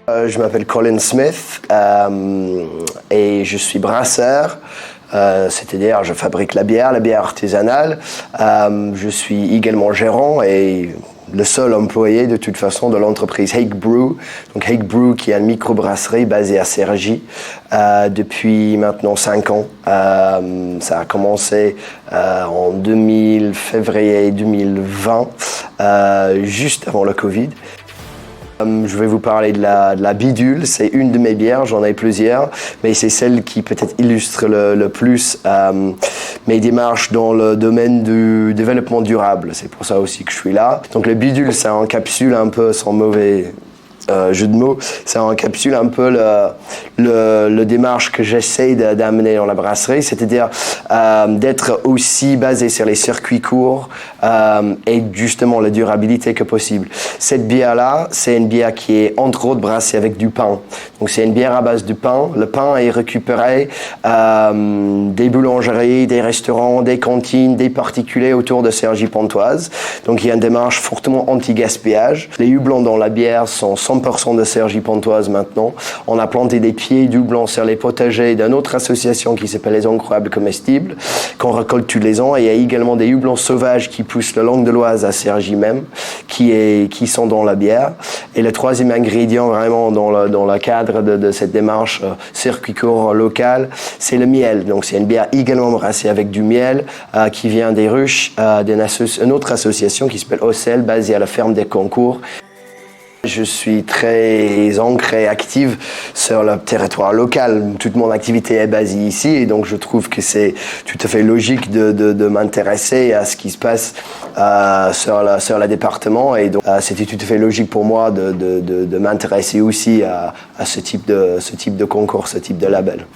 Je m'appelle Colin Smith et je suis brasseur, c'est-à-dire je fabrique la bière artisanale. Je suis également gérant et le seul employé de toute façon de l'entreprise Hake Brew. Donc Hake Brew qui est une microbrasserie basée à Cergy depuis maintenant 5 ans. Ça a commencé en février 2020, juste avant le Covid. Je vais vous parler de la Bidule. C'est une de mes bières, j'en ai plusieurs, mais c'est celle qui peut-être illustre le plus mes démarches dans le domaine du développement durable. C'est pour ça aussi que je suis là. Donc le Bidule, ça encapsule un peu, sans mauvais jeu de mots, ça encapsule un peu le démarche que j'essaie d'amener dans la brasserie, c'est-à-dire d'être aussi basé sur les circuits courts et justement la durabilité que possible. Cette bière-là, c'est une bière qui est entre autres brassée avec du pain. Donc c'est une bière à base de pain. Le pain est récupéré des boulangeries, des restaurants, des cantines, des particuliers autour de Cergy-Pontoise. Donc il y a une démarche fortement anti-gaspillage. Les houblons dans la bière sont 100% de Cergy-Pontoise maintenant. On a planté des pieds d'houblon sur les potagers d'une autre association qui s'appelle les Incroyables Comestibles, qu'on récolte tous les ans. Et il y a également des houblons sauvages qui poussent le long de l'Oise à Cergy même, qui sont dans la bière. Et le troisième ingrédient vraiment dans le cadre de cette démarche circuit court local, c'est le miel. Donc c'est une bière également brassée avec du miel qui vient des ruches d'une autre association qui s'appelle Ocel, basée à la ferme des Concours. Je suis très ancré, active sur le territoire local. Toute mon activité est basée ici et donc je trouve que c'est tout à fait logique de m'intéresser à ce qui se passe sur le département et donc c'était tout à fait logique pour moi de m'intéresser aussi à ce type de concours, ce type de label.